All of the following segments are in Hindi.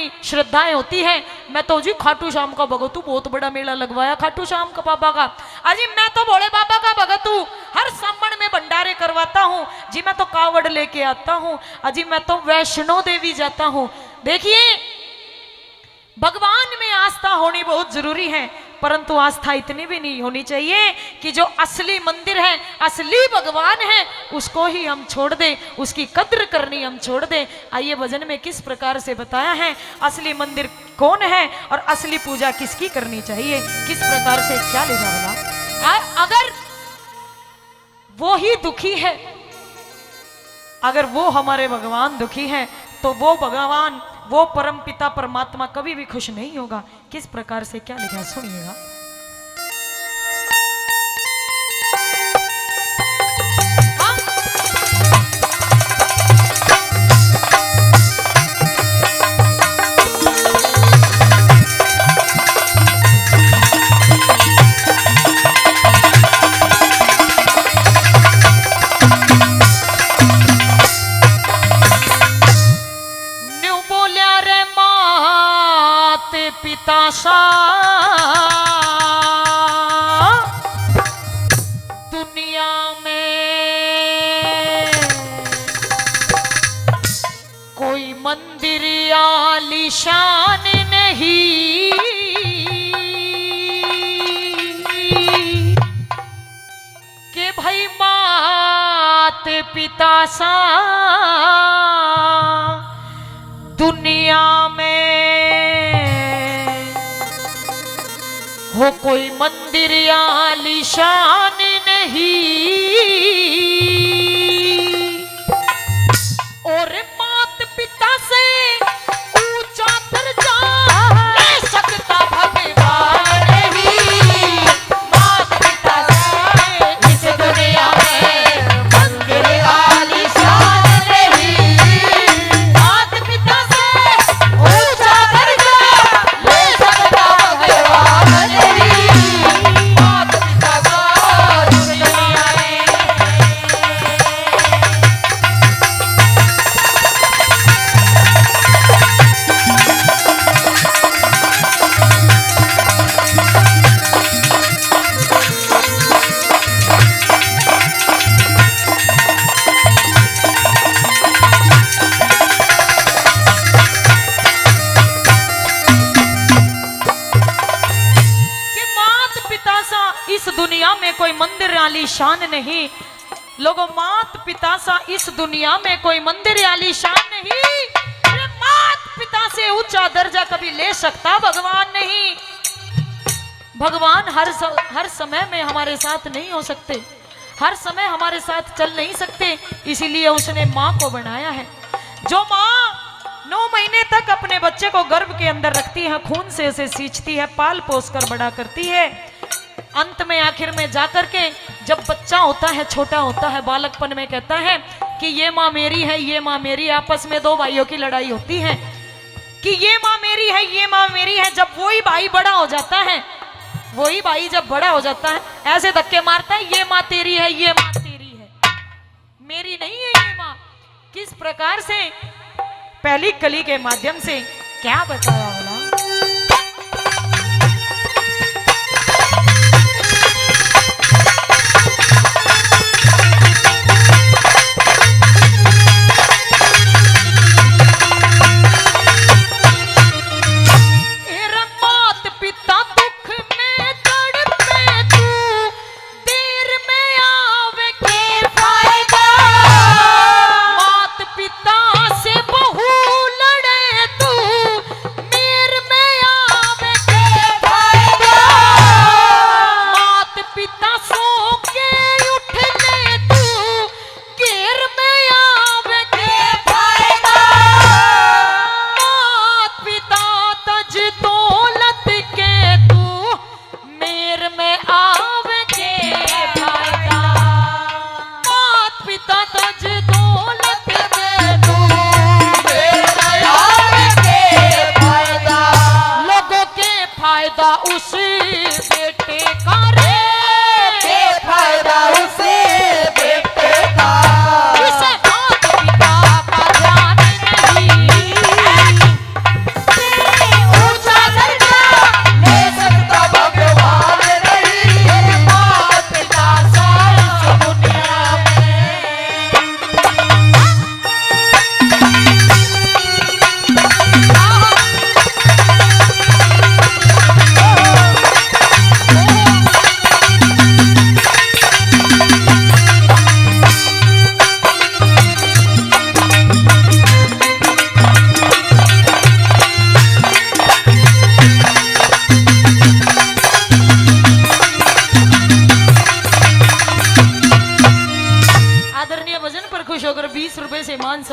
अपनी श्रद्धाएं होती हैं। मैं तो जी खाटू श्याम का भगत हूँ, बहुत बड़ा मेला लगवाया खाटू श्याम का बाबा का। अजी मैं तो भोले बाबा का भगत हूँ, हर सावन में भंडारे करवाता हूँ जी, मैं तो कावड़ लेके आता हूँ। अजी मैं तो वैष्णो देवी जाता हूँ। देखिए भगवान में आस्था होनी बहुत जरूरी है, परंतु आस्था इतनी भी नहीं होनी चाहिए कि जो असली मंदिर है, असली भगवान है, उसको ही हम छोड़ दें, उसकी कद्र करनी हम छोड़ दें। आइए भजन में किस प्रकार से बताया है असली मंदिर कौन है और असली पूजा किसकी करनी चाहिए, किस प्रकार से क्या लिखा बोला। अगर वो ही दुखी है, अगर वो हमारे भगवान दुखी है, तो वो भगवान, वो परम पिता परमात्मा कभी भी खुश नहीं होगा। किस प्रकार से क्या लिखा सुनिएगा। पितासा दुनिया में कोई मंदिर आलीशान नहीं, के भाई मात पिता सा दुनिया में हो कोई मंदिर आलीशान नहीं, और मात पिता से ऊंचा दर्जा ले सकता भगवान नहीं। मात पिता से इस दुनिया में मंदिर आलीशान नहीं, मात पिता से ऊंचा दर्जा ले सकता भगवान नहीं। मात पिता का दुनिया में इस दुनिया में कोई मंदिर आलीशान नहीं। लोगों मात पिता सा इस दुनिया में कोई मंदिर आलीशान नहीं, मात पिता से ऊंचा दर्जा कभी ले सकता भगवान नहीं। भगवान हर समय में हमारे साथ नहीं हो सकते, हर समय हमारे साथ चल नहीं सकते, इसीलिए उसने माँ को बनाया है। जो माँ 9 महीने तक अपने बच्चे को गर्भ के अंदर रखती है, खून से उसे सींचती है, पाल पोस कर बड़ा करती है, अंत में आखिर में जाकर के जब बच्चा होता है, छोटा होता है, बालकपन में कहता है कि ये माँ मेरी है, ये माँ मेरी। आपस में 2 भाइयों की लड़ाई होती है कि ये माँ मेरी है, ये माँ मेरी है। जब वही भाई बड़ा हो जाता है, वही भाई जब बड़ा हो जाता है ऐसे धक्के मारता है, ये माँ तेरी है, ये माँ तेरी है, मेरी नहीं है ये माँ। किस प्रकार से पहली कली के माध्यम से क्या बताया बोला।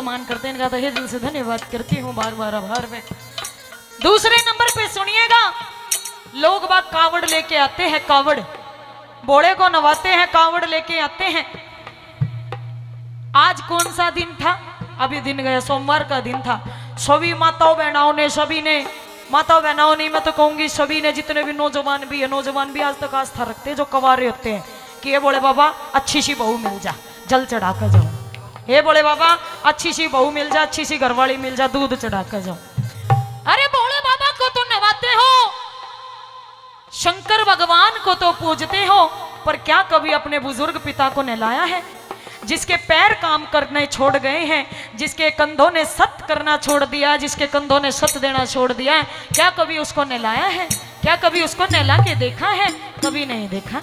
सम्मान करते हैं, इनका तहे दिल से धन्यवाद करती हूँ, बार बार आभार व्यक्त। दूसरे नंबर पे सुनिएगा, लोग बाग कावड़ लेके आते हैं, कावड़ बोड़े को नवाते हैं, कावड़ लेके आते हैं। आज कौन सा दिन था? अभी दिन गया, सोमवार का दिन था। सभी माताओं बहनाओं ने, सभी ने, माताओं बहनाओं नहीं, मैं तो कहूंगी सभी ने, जितने भी नौजवान भी है, नौजवान भी आज तक आस्था रखते हैं, जो कवारे होते हैं कि ये बोले बाबा अच्छी सी बहू मिल जा, जल चढ़ा कर जाओ, ये बोले बाबा अच्छी सी बहू मिल जा, अच्छी सी घरवाली मिल जा, दूध चढ़ा कर जाओ। अरे भोले बाबा को तो नवाते हो, शंकर भगवान को तो पूजते हो, पर क्या कभी अपने बुजुर्ग पिता को नहलाया है? जिसके पैर काम करने छोड़ गए हैं, जिसके कंधों ने सत करना छोड़ दिया, जिसके कंधों ने सत देना छोड़ दिया है, क्या कभी उसको नहलाया है? क्या कभी उसको नहला के देखा है? कभी नहीं देखा।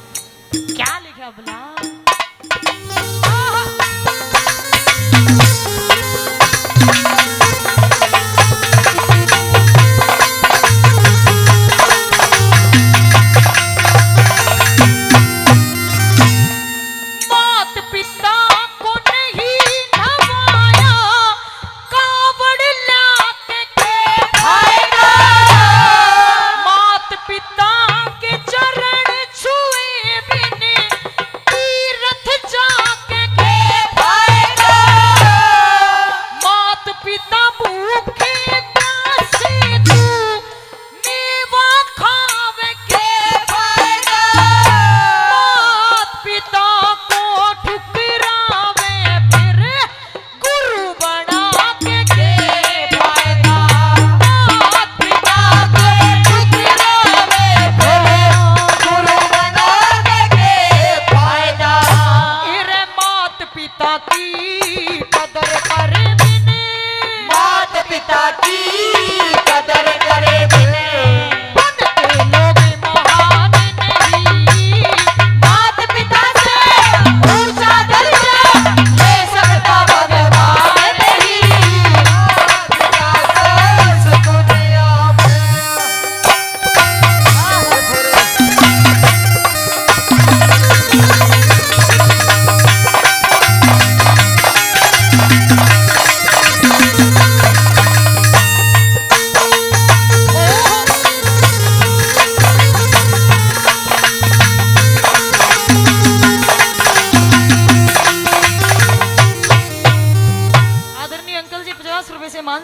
क्या लिखा बुला?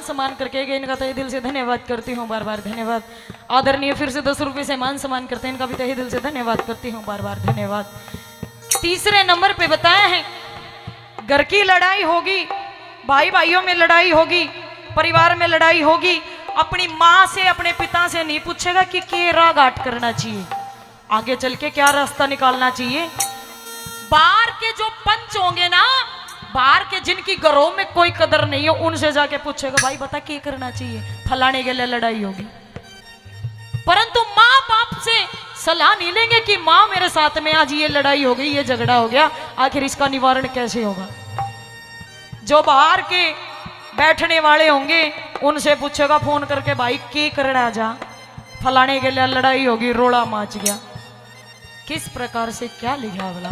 सम्मान करके गए, इनका तहे दिल से धन्यवाद करती हूँ, बार बार धन्यवाद। आदरणीय फिर से 10 रुपए से मान सम्मान करते हैं, इनका भी तहे दिल से धन्यवाद करती हूँ, बार बार धन्यवाद। तीसरे नंबर पे बताया है, घर की लड़ाई होगी, भाई भाइयों में लड़ाई होगी, परिवार में लड़ाई होगी, अपनी माँ से अपने पिता से नहीं पूछेगा कि क्या राह घाट करना चाहिए, आगे चल के क्या रास्ता निकालना चाहिए। बाहर के जो पंच होंगे ना, बाहर के जिनकी घरों में कोई कदर नहीं हो, उनसे जाके पूछेगा भाई बता क्या करना चाहिए, फलाने के लिए लड़ाई होगी। परंतु माँ बाप से सलाह नहीं लेंगे कि माँ मेरे साथ में आज ये लड़ाई हो गई, ये झगड़ा हो गया, आखिर इसका निवारण कैसे होगा। जो बाहर के बैठने वाले होंगे उनसे पूछेगा फोन करके भाई क्या करना जा, फलाने के लिए लड़ाई होगी, रोड़ा माच गया। किस प्रकार से क्या लिखा बोला।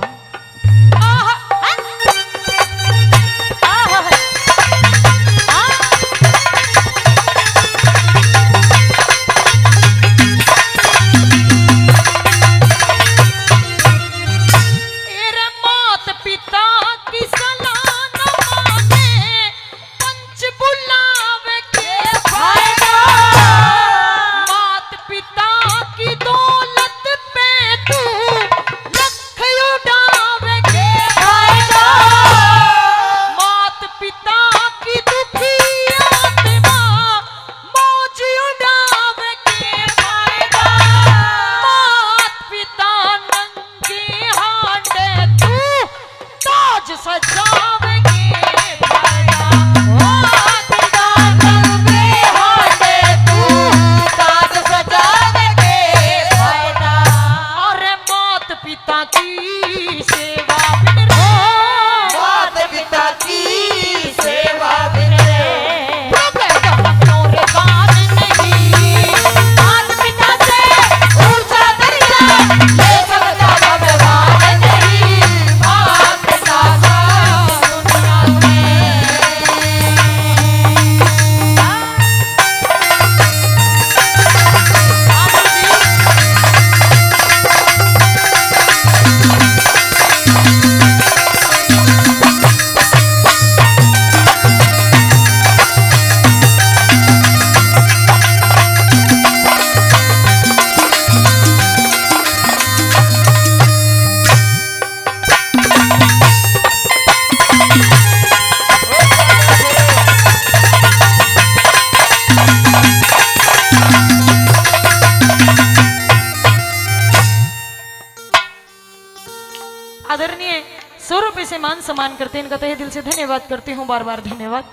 मान सम्मान करते हैं, इनका तहे दिल से धन्यवाद करती हूँ, बार बार धन्यवाद।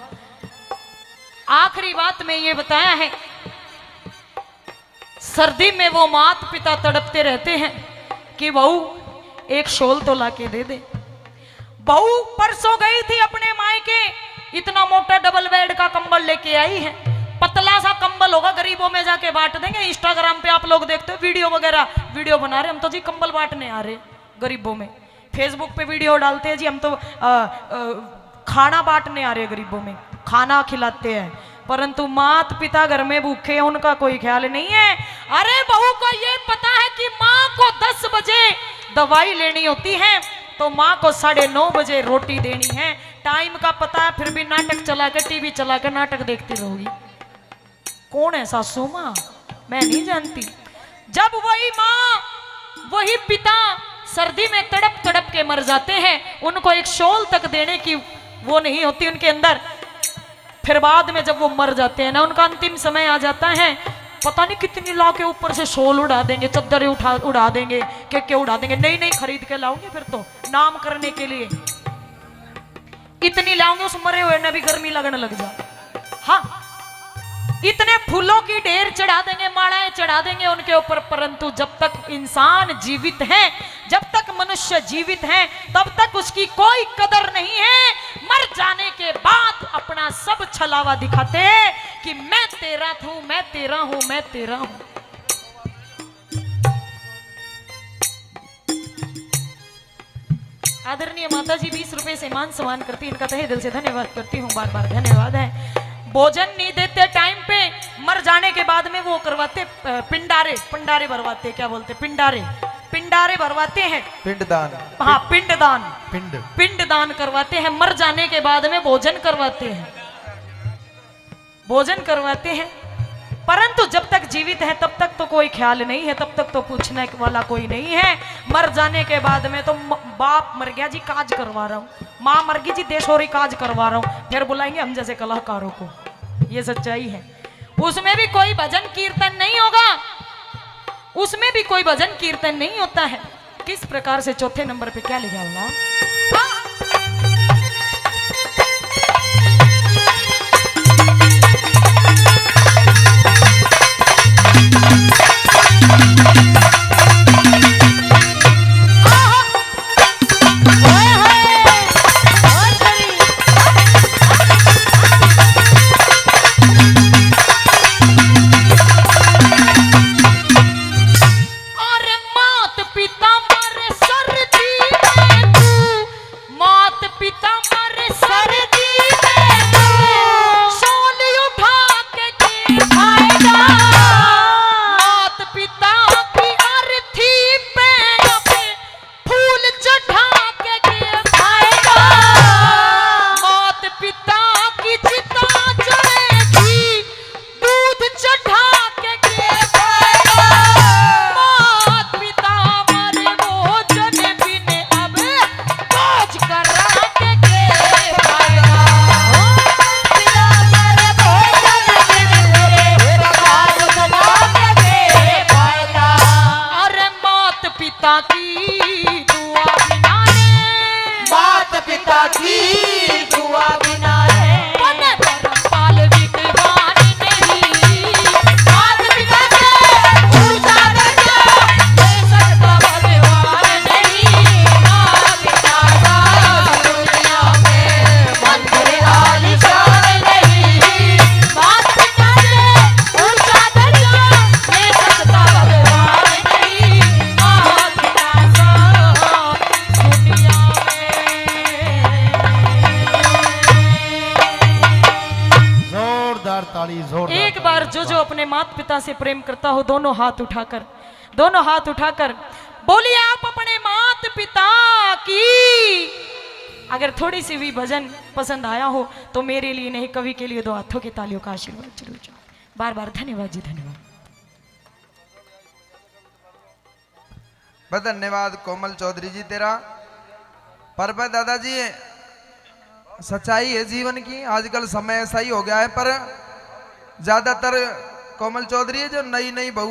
आखिरी बात में ये बताया है, सर्दी में वो माता पिता तड़पते रहते हैं कि बहू एक शॉल तो लाके दे दे। बहू परसों गई थी अपने मायके, इतना मोटा डबल बेड का कंबल लेके आई है, पतला सा कंबल होगा, गरीबों में जाके बांट देंगे। इंस्टाग्राम पे आप लोग देखते हो वीडियो वगैरह, वीडियो बना रहे, हम तो जी कंबल बांटने आ रहे गरीबों में। फेसबुक पे वीडियो डालते हैं जी, हम तो खाना बांटने आ रहे गरीबों में, खाना खिलाते हैं। परंतु माता पिता घर में भूखे हैं, उनका कोई ख्याल नहीं है। अरे बहू को ये पता है कि माँ को 10 बजे दवाई लेनी होती है, तो माँ को 9:30 बजे रोटी देनी है। टाइम का पता है, फिर भी नाटक चला के, टीवी चला के नाटक देखती रहोगी। कौन है सासू माँ? मैं नहीं जानती। जब वही माँ वही पिता सर्दी में तड़प तड़प के मर जाते हैं, उनको एक शॉल तक देने की वो नहीं होती उनके अंदर। फिर बाद में जब वो मर जाते हैं ना, उनका अंतिम समय आ जाता है, पता नहीं कितनी ला के ऊपर से शॉल उड़ा देंगे, चद्दरें उड़ा देंगे, क्या उड़ा देंगे। नहीं खरीद के लाऊंगे, फिर तो नाम करने के लिए इतनी लाऊंगे उस मरे हुए ने भी गर्मी लगने लग जा। हाँ, इतने फूलों की ढेर चढ़ा देंगे, मालाएं चढ़ा देंगे उनके ऊपर। परंतु जब तक इंसान जीवित है, जब तक मनुष्य जीवित है, तब तक उसकी कोई कदर नहीं है। मर जाने के बाद अपना सब छलावा दिखाते हैं कि मैं तेरा हूं, मैं तेरा हूं, मैं तेरा हूं। आदरणीय माता जी 20 रुपए से मान सम्मान करती, इनका तहे दिल से धन्यवाद करती हूँ, बार बार धन्यवाद है। भोजन नहीं देते टाइम पे, मर जाने के बाद में वो करवाते पिंडारे भरवाते, क्या बोलते, पिंडारे भरवाते हैं, पिंडदान। हाँ, पिंडदान करवाते हैं। मर जाने के बाद में भोजन करवाते हैं। परंतु जब तक जीवित है तब तक तो कोई ख्याल नहीं है, तब तक तो पूछने वाला कोई नहीं है। मर जाने के बाद में तो बाप मर गया जी, काज करवा रहा हूँ, माँ मर गई जी, देशोरी काज करवा रहा हूँ, फिर बुलाएंगे हम जैसे कलाकारों को। ये सच्चाई है। उसमें भी कोई भजन कीर्तन नहीं होगा, उसमें भी कोई भजन कीर्तन नहीं होता है। किस प्रकार से चौथे नंबर पे क्या लिखा होगा? एक बार जो अपने माता पिता से प्रेम करता हो, दोनों हाथ उठाकर बोलिए आप अपने माता पिता की। अगर थोड़ी सी भी भजन पसंद आया हो तो मेरे लिए नहीं, कवि के लिए 2 हाथों की तालियों का आशीर्वाद जरूर चाहो। बार बार धन्यवाद जी, धन्यवाद। धन्यवाद कोमल चौधरी जी तेरा। पर दादाजी सच्चाई है जीवन की, आजकल समय ऐसा ही हो गया है। पर ज्यादातर कोमल चौधरी है जो नई बहू